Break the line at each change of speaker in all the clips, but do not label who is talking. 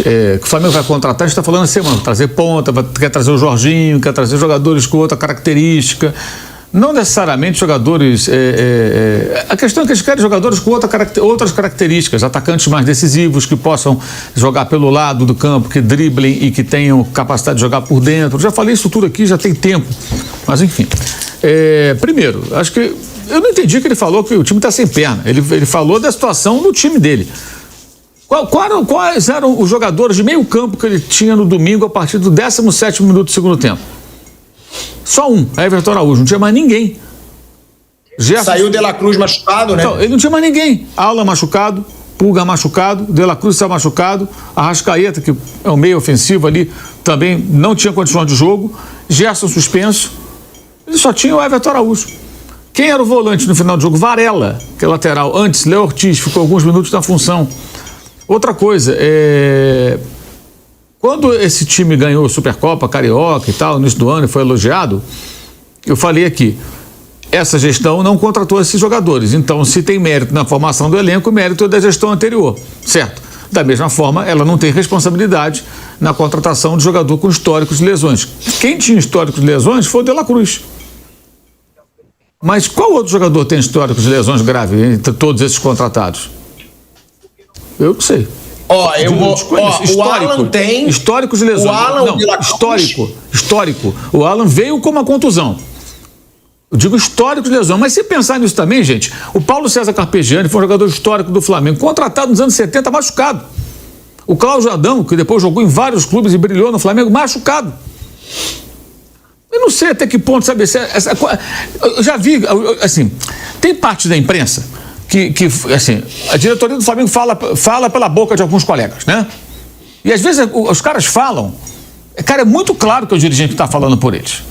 que o Flamengo vai contratar, a gente está falando assim, mano, trazer ponta, quer trazer o Jorginho, quer trazer jogadores com outra característica. Não necessariamente jogadores... a questão é que eles querem jogadores com outras características, atacantes mais decisivos, que possam jogar pelo lado do campo, que driblem e que tenham capacidade de jogar por dentro. Já falei isso tudo aqui, já tem tempo. Mas, enfim. Primeiro, acho que... Eu não entendi que ele falou que o time está sem perna. Ele falou da situação do time dele. Quais eram os jogadores de meio campo que ele tinha no domingo a partir do 17º minuto do segundo tempo? Só um, Everton Araújo, não tinha mais ninguém.
Saiu o De La Cruz machucado, né?
Então, ele não tinha mais ninguém. Alan machucado, Pulga machucado, De La Cruz está machucado, Arrascaeta, que é um meio ofensivo ali, também não tinha condição de jogo, Gerson suspenso, ele só tinha o Everton Araújo. Quem era o volante no final do jogo? Varela, que é lateral. Antes, Léo Ortiz, ficou alguns minutos na função. Outra coisa, quando esse time ganhou a Supercopa, Carioca e tal, no início do ano, e foi elogiado, eu falei aqui, essa gestão não contratou esses jogadores. Então, se tem mérito na formação do elenco, o mérito é da gestão anterior, certo? Da mesma forma, ela não tem responsabilidade na contratação de jogador com históricos de lesões. Quem tinha históricos de lesões foi o De La Cruz. Mas qual outro jogador tem históricos de lesões graves entre todos esses contratados? Eu não sei.
O Alan tem...
Históricos de lesões.
O Alan,
não, histórico. O Alan veio com uma contusão. Eu digo histórico de lesão. Mas se pensar nisso também, gente, o Paulo César Carpegiani foi um jogador histórico do Flamengo, contratado nos anos 70, machucado. O Cláudio Adão, que depois jogou em vários clubes e brilhou no Flamengo, machucado. Eu não sei até que ponto, sabe, eu já vi, assim, tem parte da imprensa que assim, a diretoria do Flamengo fala pela boca de alguns colegas, né? E às vezes os caras falam, cara, é muito claro que é o dirigente está falando por eles.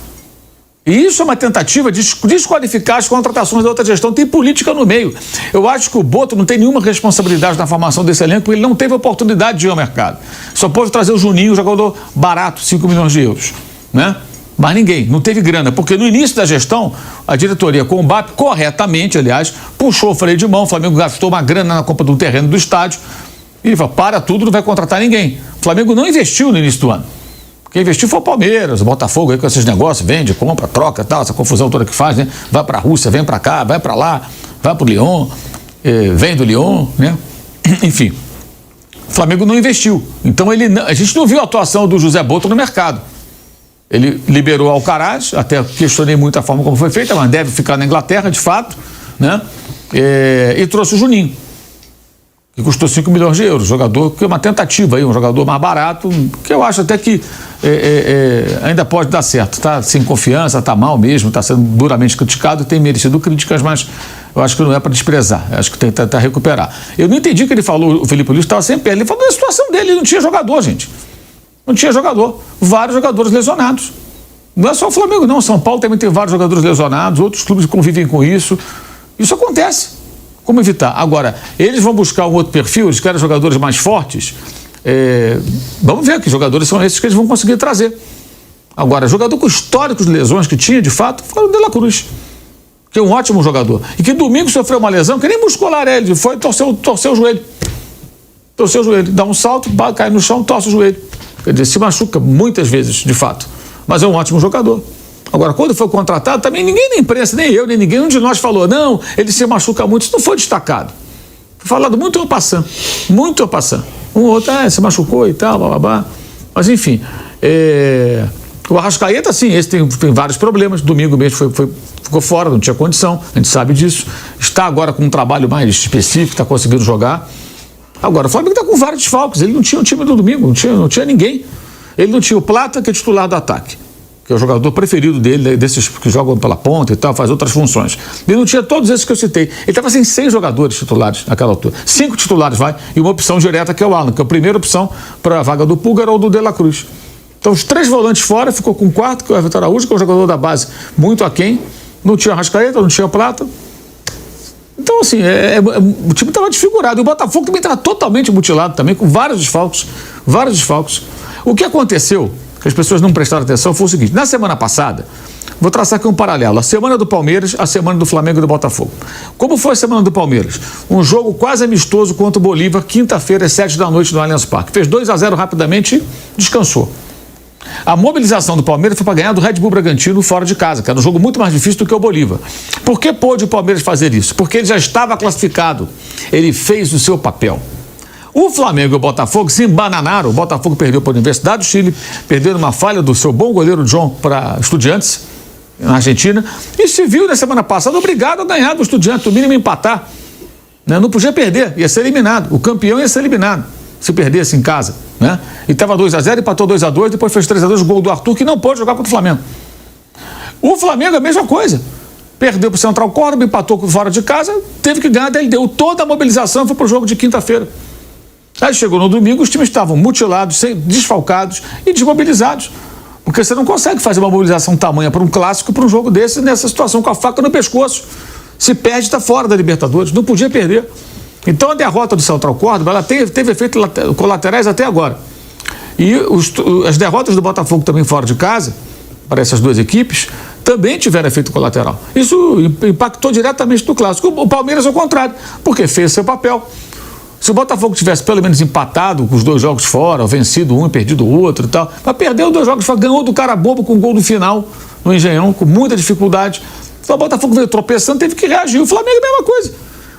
E isso é uma tentativa de desqualificar as contratações da outra gestão. Tem política no meio. Eu acho que o Boto não tem nenhuma responsabilidade na formação desse elenco, porque ele não teve oportunidade de ir ao mercado. Só pôde trazer o Juninho, jogador barato, 5 milhões de euros, né? Mas ninguém, não teve grana, porque no início da gestão, a diretoria com o BAP, corretamente, aliás, puxou o freio de mão, o Flamengo gastou uma grana na compra do terreno do estádio, e ele falou, para tudo, não vai contratar ninguém. O Flamengo não investiu no início do ano. Quem investiu foi o Palmeiras, o Botafogo aí com esses negócios, vende, compra, troca, tal, essa confusão toda que faz, né? Vai pra Rússia, vem pra cá, vai pra lá, vai pro Lyon, vem do Lyon, né? Enfim, o Flamengo não investiu. Então a gente não viu a atuação do José Boto no mercado. Ele liberou o Alcaraz, até questionei muito a forma como foi feita, mas deve ficar na Inglaterra, de fato, né? E trouxe o Juninho, que custou 5 milhões de euros, jogador que é uma tentativa aí, um jogador mais barato, que eu acho até que ainda pode dar certo, tá sem confiança, tá mal mesmo, tá sendo duramente criticado, tem merecido críticas, mas eu acho que não é para desprezar, acho que tem que tentar recuperar. Eu não entendi que ele falou, o Felipe Luiz estava sem pé, ele falou da situação dele, ele não tinha jogador, gente. Não tinha jogador, vários jogadores lesionados. Não é só o Flamengo, não. São Paulo também tem vários jogadores lesionados, outros clubes convivem com isso. Isso acontece. Como evitar? Agora, eles vão buscar um outro perfil, eles querem jogadores mais fortes. Vamos ver que jogadores são esses que eles vão conseguir trazer. Agora, jogador com históricos de lesões que tinha, de fato, foi o De La Cruz, que é um ótimo jogador. E que domingo sofreu uma lesão, que nem muscular ele foi torceu o joelho. Torceu o joelho, dá um salto, cai no chão, torce o joelho. Quer dizer, se machuca muitas vezes, de fato. Mas é um ótimo jogador. Agora, quando foi contratado, também ninguém na imprensa, nem eu, nem ninguém, um de nós falou, não, ele se machuca muito. Isso não foi destacado. Foi falado muito ao passant. Muito ao passant. Um outro, se machucou e tal, blá, blá, blá. Mas, enfim, o Arrascaeta, sim, esse tem vários problemas. Domingo mesmo ficou fora, não tinha condição, a gente sabe disso. Está agora com um trabalho mais específico, está conseguindo jogar. Agora, o Flamengo está com vários desfalques. Ele não tinha um time do domingo, não tinha ninguém. Ele não tinha o Plata, que é titular do ataque, que é o jogador preferido dele, desses que jogam pela ponta e tal, faz outras funções. Ele não tinha todos esses que eu citei. Ele estava sem 6 jogadores titulares naquela altura. 5 titulares, e uma opção direta, que é o Alan, que é a primeira opção para a vaga do Pulgar ou do De La Cruz. Então, os 3 volantes fora, ficou com o quarto, que é o Everton Araújo, que é um jogador da base muito aquém. Não tinha Arrascaeta, não tinha o Plata. Então, assim, o time estava desfigurado. E o Botafogo também estava totalmente mutilado, também, com vários desfalques. O que aconteceu, que as pessoas não prestaram atenção, foi o seguinte: na semana passada, Vou traçar aqui um paralelo. A semana do Palmeiras, a semana do Flamengo e do Botafogo. Como foi a semana do Palmeiras? Um jogo quase amistoso contra o Bolívar, quinta-feira, às 7 da noite no Allianz Parque. Fez 2-0 rapidamente e descansou. A mobilização do Palmeiras foi para ganhar do Red Bull Bragantino fora de casa, que era um jogo muito mais difícil do que o Bolívar. Por que pôde o Palmeiras fazer isso? Porque ele já estava classificado. Ele fez o seu papel. O Flamengo e o Botafogo se embananaram. O Botafogo perdeu para a Universidade do Chile, perdeu numa falha do seu bom goleiro John para Estudiantes, na Argentina, e se viu na semana passada obrigado a ganhar do Estudiantes, no mínimo empatar. Não podia perder, ia ser eliminado. O campeão ia ser eliminado se perdesse em casa, né? E estava 2-0, empatou 2-2, depois fez 3-2, gol do Arthur, que não pôde jogar contra o Flamengo. O Flamengo a mesma coisa. Perdeu para o Central Córdoba, empatou fora de casa, teve que ganhar, daí ele deu toda a mobilização, foi para o jogo de quinta-feira. Aí chegou no domingo, os times estavam mutilados, desfalcados e desmobilizados. Porque você não consegue fazer uma mobilização tamanha para um clássico, para um jogo desse, nessa situação, com a faca no pescoço. Se perde, está fora da Libertadores, não podia perder. Então a derrota do Central Córdoba, ela teve efeitos colaterais até agora. E as derrotas do Botafogo também fora de casa, para essas duas equipes, também tiveram efeito colateral. Isso impactou diretamente no clássico. O Palmeiras ao contrário, porque fez seu papel. Se o Botafogo tivesse pelo menos empatado com os 2 jogos fora, vencido um e perdido o outro e tal, mas perdeu 2 jogos fora, ganhou do cara bobo com o gol do final no Engenhão, com muita dificuldade. Então o Botafogo veio tropeçando, teve que reagir. O Flamengo é a mesma coisa.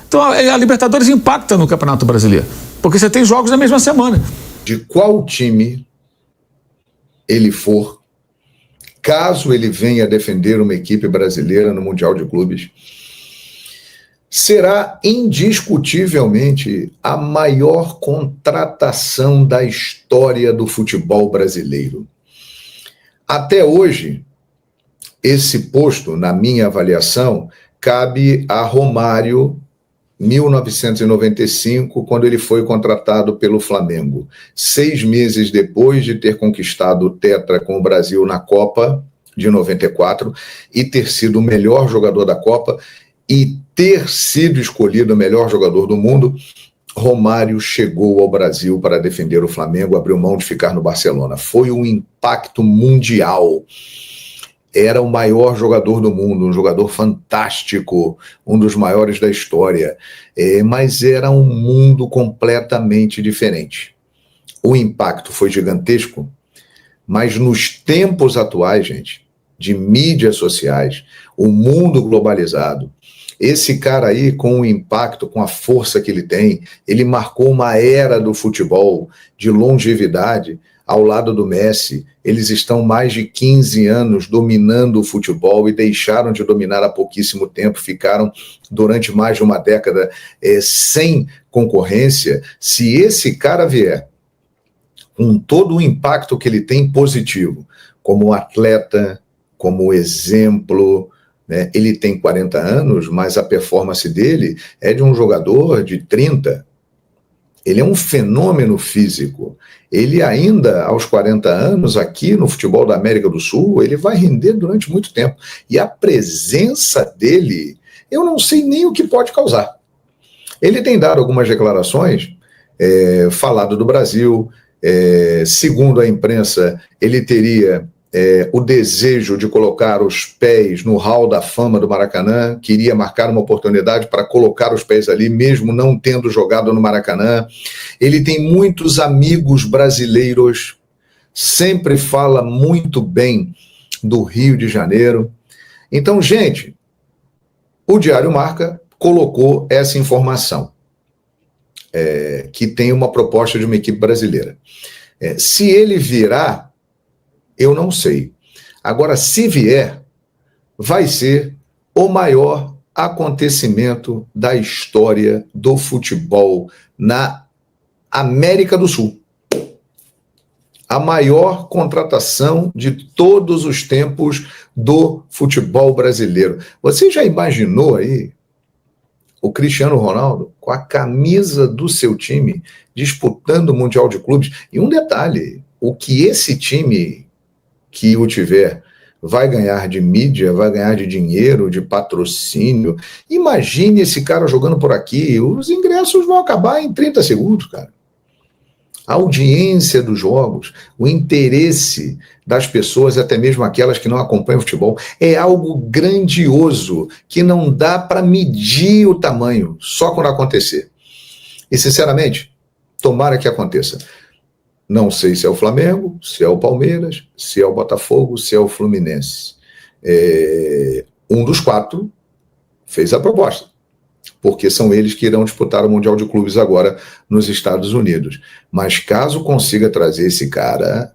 Então a Libertadores impacta no Campeonato Brasileiro, porque você tem jogos na mesma semana.
De qual time ele for, caso ele venha defender uma equipe brasileira no Mundial de Clubes, será indiscutivelmente a maior contratação da história do futebol brasileiro. Até hoje, esse posto, na minha avaliação, cabe a Romário, 1995, quando ele foi contratado pelo Flamengo. 6 meses depois de ter conquistado o Tetra com o Brasil na Copa de 94 e ter sido o melhor jogador da Copa e ter sido escolhido o melhor jogador do mundo, Romário chegou ao Brasil para defender o Flamengo, abriu mão de ficar no Barcelona. Foi um impacto mundial. Era o maior jogador do mundo, um jogador fantástico, um dos maiores da história, mas era um mundo completamente diferente. O impacto foi gigantesco, mas nos tempos atuais, gente, de mídias sociais, o mundo globalizado, esse cara aí, com o impacto, com a força que ele tem, ele marcou uma era do futebol de longevidade. Ao lado do Messi, eles estão mais de 15 anos dominando o futebol e deixaram de dominar há pouquíssimo tempo, ficaram durante mais de uma década sem concorrência. Se esse cara vier com todo o impacto que ele tem positivo, como atleta, como exemplo, né? Ele tem 40 anos, mas a performance dele é de um jogador de 30. Ele é um fenômeno físico. Ele ainda, aos 40 anos, aqui no futebol da América do Sul, ele vai render durante muito tempo. E a presença dele, eu não sei nem o que pode causar. Ele tem dado algumas declarações, falado do Brasil, segundo a imprensa, ele teria o desejo de colocar os pés no hall da fama do Maracanã, queria marcar uma oportunidade para colocar os pés ali, mesmo não tendo jogado no Maracanã. Ele tem muitos amigos brasileiros, sempre fala muito bem do Rio de Janeiro. Então, gente, o Diário Marca colocou essa informação, que tem uma proposta de uma equipe brasileira. Se ele virá, eu não sei. Agora, se vier, vai ser o maior acontecimento da história do futebol na América do Sul. A maior contratação de todos os tempos do futebol brasileiro. Você já imaginou aí o Cristiano Ronaldo com a camisa do seu time disputando o Mundial de Clubes? E um detalhe, o que esse time que o tiver vai ganhar de mídia, vai ganhar de dinheiro, de patrocínio. Imagine esse cara jogando por aqui, os ingressos vão acabar em 30 segundos, cara. A audiência dos jogos, o interesse das pessoas, até mesmo aquelas que não acompanham futebol, é algo grandioso que não dá para medir o tamanho, só quando acontecer. E, sinceramente, tomara que aconteça. Não sei se é o Flamengo, se é o Palmeiras, se é o Botafogo, se é o Fluminense. Um dos 4 fez a proposta, porque são eles que irão disputar o Mundial de Clubes agora nos Estados Unidos. Mas caso consiga trazer esse cara,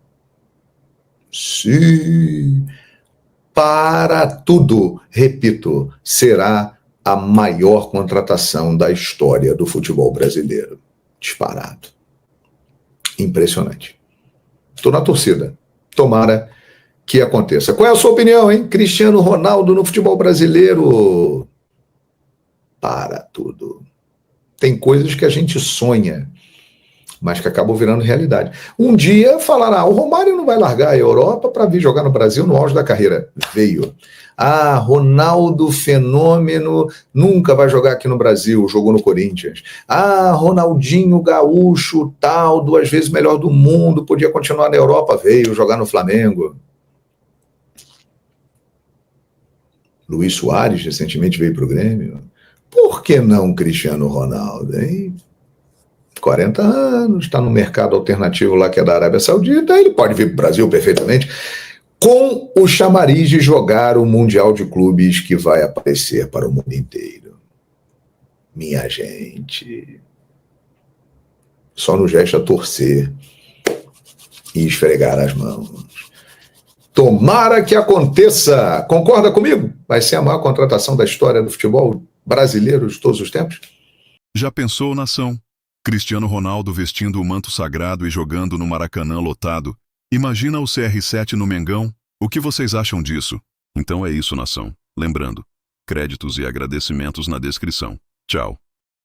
sim, para tudo, repito, será a maior contratação da história do futebol brasileiro. Disparado. Impressionante. Estou na torcida. Tomara que aconteça. Qual é a sua opinião, hein? Cristiano Ronaldo no futebol brasileiro? Para tudo. Tem coisas que a gente sonha, mas que acabam virando realidade. Um dia falará, o Romário não vai largar a Europa para vir jogar no Brasil no auge da carreira. Veio. Ronaldo Fenômeno nunca vai jogar aqui no Brasil, jogou no Corinthians. Ronaldinho Gaúcho, tal, 2 vezes melhor do mundo, podia continuar na Europa, veio jogar no Flamengo. Luiz Soares recentemente veio para o Grêmio. Por que não Cristiano Ronaldo, hein? 40 anos, está no mercado alternativo lá que é da Arábia Saudita, ele pode vir para o Brasil perfeitamente, com o chamariz de jogar o Mundial de Clubes que vai aparecer para o mundo inteiro. Minha gente, só nos resta torcer e esfregar as mãos. Tomara que aconteça. Concorda comigo? Vai ser a maior contratação da história do futebol brasileiro de todos os tempos?
Já pensou, nação? Cristiano Ronaldo vestindo o manto sagrado e jogando no Maracanã lotado. Imagina o CR7 no Mengão? O que vocês acham disso? Então é isso, nação. Lembrando, créditos e agradecimentos na descrição. Tchau.